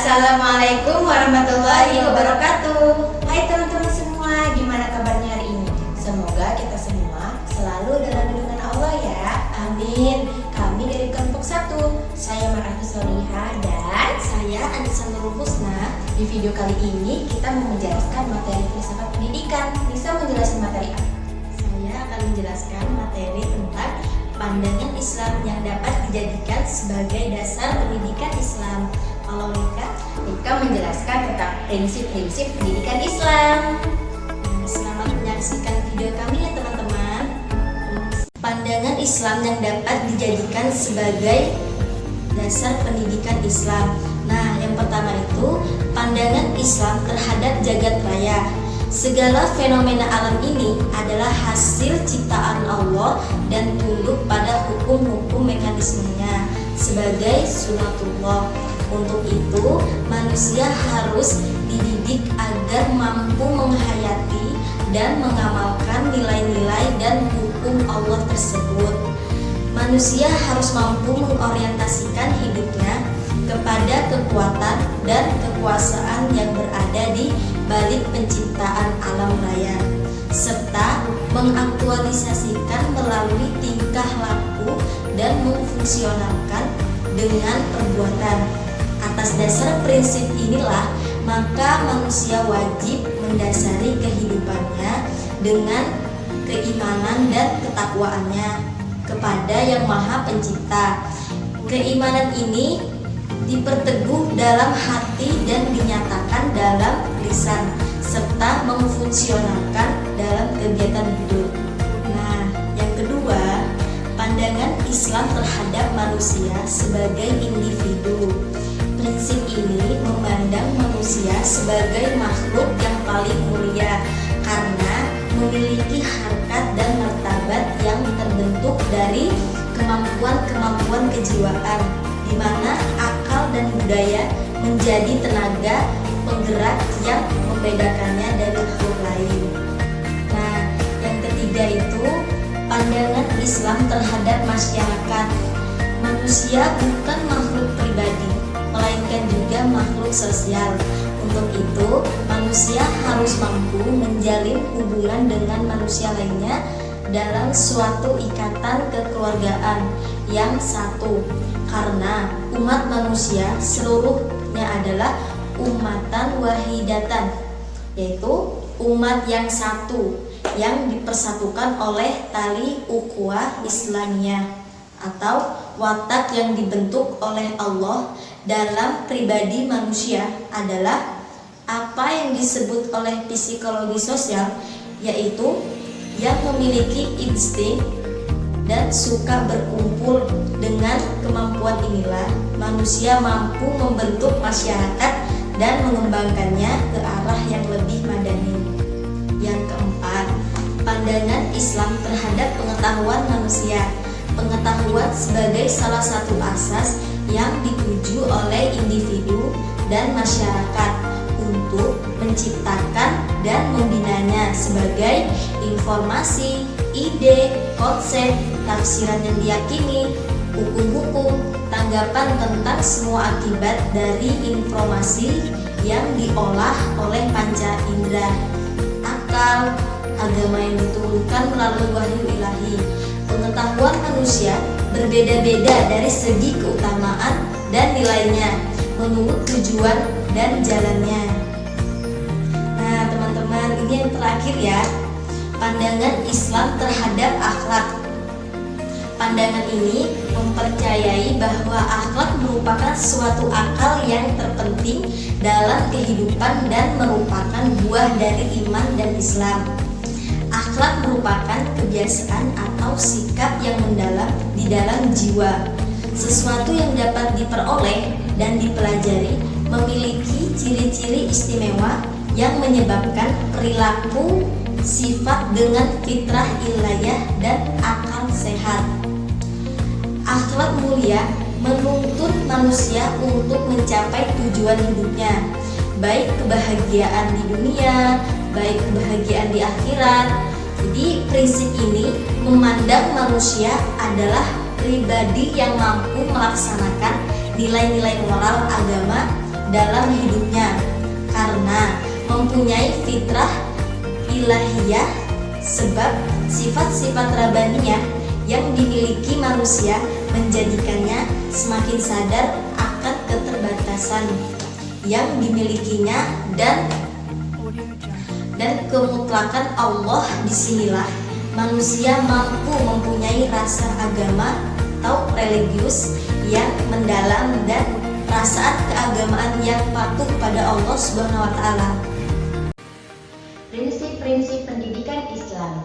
Assalamualaikum warahmatullahi wabarakatuh. Hai teman-teman semua, gimana kabarnya hari ini? Semoga kita semua selalu dalam lindungan Allah ya. Amin. Kami dari kelompok 1, saya Mar'atu Solihah dan Saya Anissa Nurul Husna. di video kali ini kita mau menjelaskan materi filsafat pendidikan. Bisa menjelaskan materi apa? Saya akan menjelaskan materi tentang pandangan Islam yang dapat dijadikan sebagai dasar pendidikan Islam. Kalau Rika menjelaskan tentang prinsip-prinsip pendidikan Islam. Selamat menyaksikan video kami ya teman-teman. Pandangan Islam yang dapat dijadikan sebagai dasar pendidikan Islam. Nah, yang pertama itu pandangan Islam terhadap jagat raya. Segala fenomena alam ini adalah hasil ciptaan Allah dan tunduk pada hukum-hukum mekanismenya sebagai sunatullah. Untuk itu, manusia harus dididik agar mampu menghayati dan mengamalkan nilai-nilai dan hukum Allah tersebut. Manusia harus mampu mengorientasikan hidupnya kepada kekuatan dan kekuasaan yang berada di balik penciptaan alam raya, serta mengaktualisasikan melalui tingkah laku dan memfungsionalkan dengan perbuatan. Atas dasar prinsip inilah, maka manusia wajib mendasari kehidupannya dengan keimanan dan ketakwaannya kepada Yang Maha Pencipta. Keimanan ini diperteguh dalam hati dan dinyatakan dalam lisan, serta memfungsionalkan dalam kegiatan hidup. Nah, yang kedua, pandangan Islam terhadap manusia sebagai individu. Prinsip ini memandang manusia sebagai makhluk yang paling mulia karena memiliki harkat dan martabat yang terbentuk dari kemampuan-kemampuan kejiwaan, di mana akal dan budaya menjadi tenaga penggerak yang membedakannya dari makhluk lain. Nah, yang ketiga itu pandangan Islam terhadap masyarakat. Manusia bukan makhluk pribadi, melainkan juga makhluk sosial. Untuk itu, manusia harus mampu menjalin hubungan dengan manusia lainnya dalam suatu ikatan kekeluargaan yang satu. Karena umat manusia seluruhnya adalah ummatan wahidatan, yaitu umat yang satu yang dipersatukan oleh tali ukhuwah Islamiyah atau watak yang dibentuk oleh Allah dalam pribadi manusia adalah apa yang disebut oleh psikologi sosial, yaitu yang memiliki insting dan suka berkumpul. Dengan kemampuan inilah manusia mampu membentuk masyarakat dan mengembangkannya ke arah yang lebih madani. Yang keempat, pandangan Islam terhadap pengetahuan manusia. Pengetahuan sebagai salah satu asas yang dituju oleh individu dan masyarakat untuk menciptakan dan membinanya sebagai informasi, ide, konsep, tafsiran yang diyakini, hukum-hukum, tanggapan tentang semua akibat dari informasi yang diolah oleh panca indera, akal, agama yang diturunkan melalui wahyu ilahi. Pengetahuan manusia berbeda-beda dari segi keutamaan dan nilainya menurut tujuan dan jalannya. Nah teman-teman, ini yang terakhir ya, pandangan Islam terhadap akhlak. Pandangan ini mempercayai bahwa akhlak merupakan suatu akal yang terpenting dalam kehidupan dan merupakan buah dari iman dan Islam. Akhlak merupakan kebiasaan atau sikap yang mendalam di dalam jiwa. Sesuatu yang dapat diperoleh dan dipelajari memiliki ciri-ciri istimewa yang menyebabkan perilaku sifat dengan fitrah ilahiyah dan akal sehat. Akhlak mulia menuntut manusia untuk mencapai tujuan hidupnya, baik kebahagiaan di dunia, baik kebahagiaan di akhirat. Jadi prinsip ini memandang manusia adalah pribadi yang mampu melaksanakan nilai-nilai moral agama dalam hidupnya karena mempunyai fitrah ilahiyah, sebab sifat-sifat rabbaniyah yang dimiliki manusia menjadikannya semakin sadar akan keterbatasan yang dimilikinya dan kemutlakan Allah. Disinilah manusia mampu mempunyai rasa agama atau religius yang mendalam dan perasaan keagamaan yang patuh pada Allah Subhanahu wa taala. Prinsip-prinsip pendidikan Islam.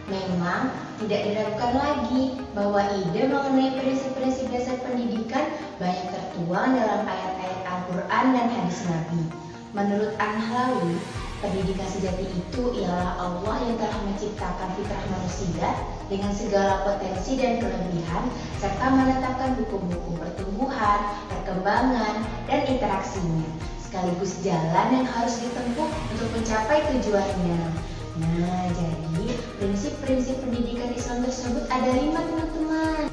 Memang tidak diragukan lagi bahwa ide mengenai prinsip-prinsip dasar pendidikan banyak tertuang dalam ayat-ayat Al-Quran dan hadis Nabi. Menurut An-Nahlawi, pendidikan sejati itu ialah Allah yang telah menciptakan fitrah manusia dengan segala potensi dan kelebihan serta menetapkan hukum-hukum pertumbuhan, perkembangan, dan interaksinya, sekaligus jalan yang harus ditempuh untuk mencapai tujuannya. Nah, jadi prinsip-prinsip pendidikan Islam tersebut ada 5, teman-teman.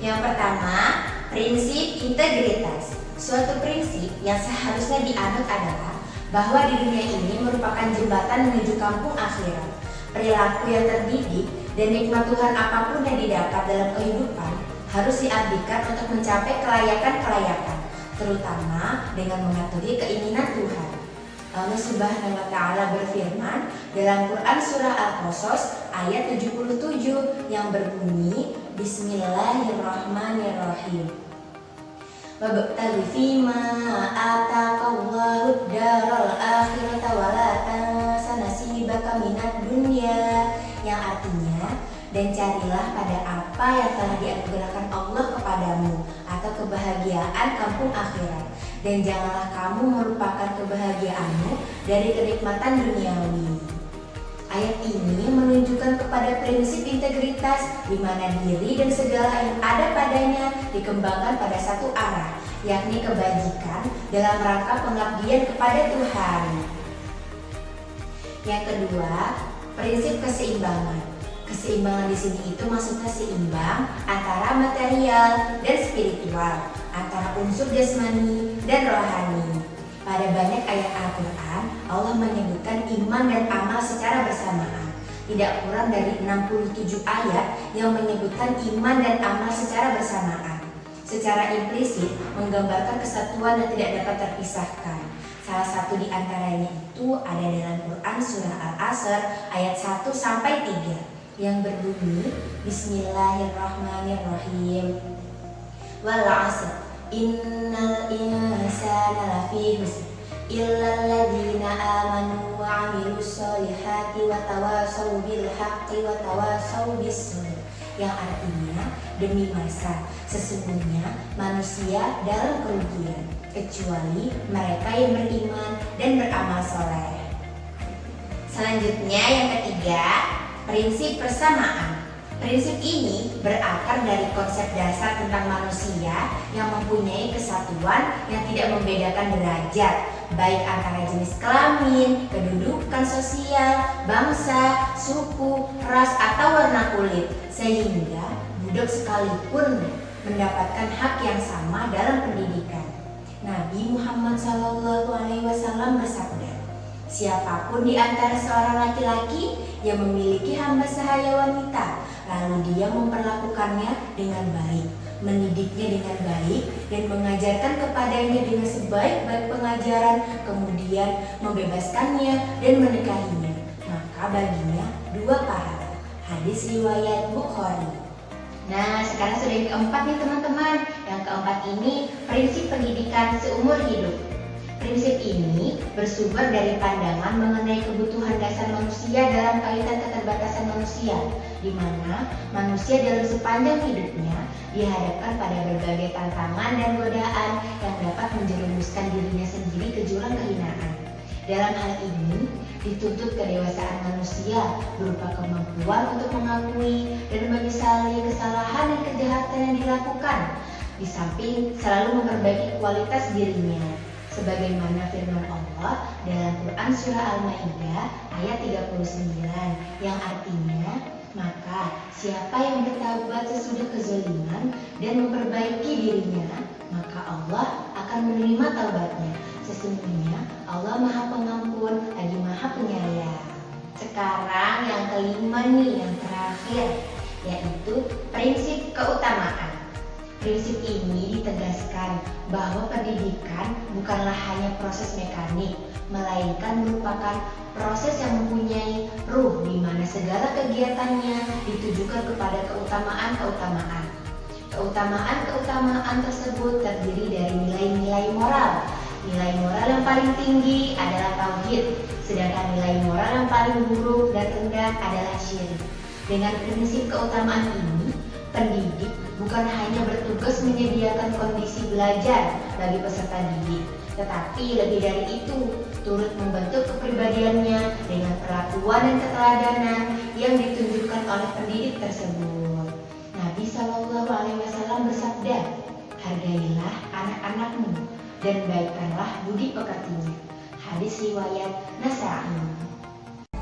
Yang pertama, prinsip integritas. Suatu prinsip yang seharusnya dianut adalah bahwa di dunia ini merupakan jembatan menuju kampung akhirat. Perilaku yang terdidik dan nikmat Tuhan apapun yang didapat dalam kehidupan harus diabdikan untuk mencapai kelayakan-kelayakan, terutama dengan mematuhi keinginan Tuhan. Allah Subhanahu wa taala berfirman dalam Quran surah Al-Qasas ayat 77 yang berbunyi Bismillahirrahmanirrahim. Wabtaghi fima ataqallahu ad-daral akhirata wa la tansa nasibaka minad dunya, yang artinya, dan carilah pada apa yang telah dianugerahkan Allah kepadamu atau kebahagiaan kampung akhirat, dan janganlah kamu merupakan kebahagiaanmu dari kenikmatan duniawi. Ayat ini menunjukkan kepada prinsip integritas di mana diri dan segala yang ada padanya dikembangkan pada satu arah, yakni kebajikan dalam rangka pengabdian kepada Tuhan. Yang kedua, prinsip keseimbangan. Keseimbangan di sini itu maksudnya seimbang antara material dan spiritual, antara unsur jasmani dan rohani. Pada banyak ayat Al-Quran, Allah menyebutkan iman dan amal secara bersamaan. Tidak kurang dari 67 ayat yang menyebutkan iman dan amal secara bersamaan. Secara implisit menggambarkan kesatuan yang tidak dapat terpisahkan. Salah satu di antaranya itu ada dalam Quran surah Al-Asr ayat 1-3 yang berbunyi Bismillahirrahmanirrahim. Wal 'asr innal insana lafi khusr illal ladzina amanu wa 'amilus solihati wa tawassaw bil haqqi wa tawassaw bis sabr, yang artinya demi masa sesungguhnya manusia dalam kerugian kecuali mereka yang beriman dan beramal soleh. Selanjutnya yang ketiga, prinsip persamaan. Prinsip ini berakar dari konsep dasar tentang manusia yang mempunyai kesatuan yang tidak membedakan derajat, baik antara jenis kelamin, kedudukan sosial, bangsa, suku, ras, atau warna kulit, sehingga budak sekalipun mendapatkan hak yang sama dalam pendidikan. Nabi Muhammad SAW bersabda, siapapun di antara seorang laki-laki yang memiliki hamba sahaya wanita, lalu dia memperlakukannya dengan baik, mendidiknya dengan baik, dan mengajarkan kepadanya dengan sebaik-baik pengajaran, kemudian membebaskannya dan menikahinya, maka baginya 2 pahala. Hadis riwayat Bukhari. Nah, sekarang sudah yang keempat nih teman-teman. Yang keempat ini prinsip pendidikan seumur hidup. Prinsip ini bersumber dari pandangan mengenai kebutuhan dasar manusia dalam kaitan keterbatasan manusia, di mana manusia dalam sepanjang hidupnya dihadapkan pada berbagai tantangan dan godaan yang dapat menjerumuskan dirinya sendiri ke jurang kehinaan. Dalam hal ini, dituntut kedewasaan manusia berupa kemampuan untuk mengakui dan menyesali kesalahan dan kejahatan yang dilakukan, di samping selalu memperbaiki kualitas dirinya. Sebagaimana firman Allah dalam Quran surah Al-Maidah ayat 39 yang artinya, maka siapa yang bertaubat sesudah kezaliman dan memperbaiki dirinya, maka Allah akan menerima taubatnya. Sesungguhnya Allah Maha Pengampun lagi Maha Penyayang. Sekarang yang kelima nih, yang terakhir, yaitu prinsip keutamaan. Prinsip ini ditegaskan bahwa pendidikan bukanlah hanya proses mekanik, melainkan merupakan proses yang mempunyai ruh di mana segala kegiatannya ditujukan kepada keutamaan-keutamaan. Keutamaan-keutamaan tersebut terdiri dari nilai-nilai moral. Nilai moral yang paling tinggi adalah tauhid, sedangkan nilai moral yang paling buruk dan rendah adalah syirik. Dengan prinsip keutamaan ini, pendidik bukan hanya bertugas menyediakan kondisi belajar bagi peserta didik, tetapi lebih dari itu, turut membentuk kepribadiannya dengan perlakuan dan keteladanan yang ditunjukkan oleh pendidik tersebut. Nabi Shallallahu Alaihi Wasallam bersabda, "Hargailah anak-anakmu dan baikkanlah budi pekertinya." Hadis riwayat Nasa'i.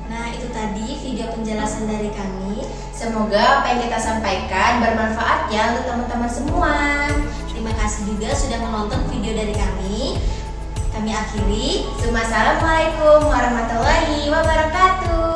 Nah, itu tadi video penjelasan dari kami. Semoga apa yang kita sampaikan bermanfaat ya untuk teman-teman semua. Terima kasih juga sudah menonton video dari kami. Kami akhiri. Assalamualaikum warahmatullahi wabarakatuh.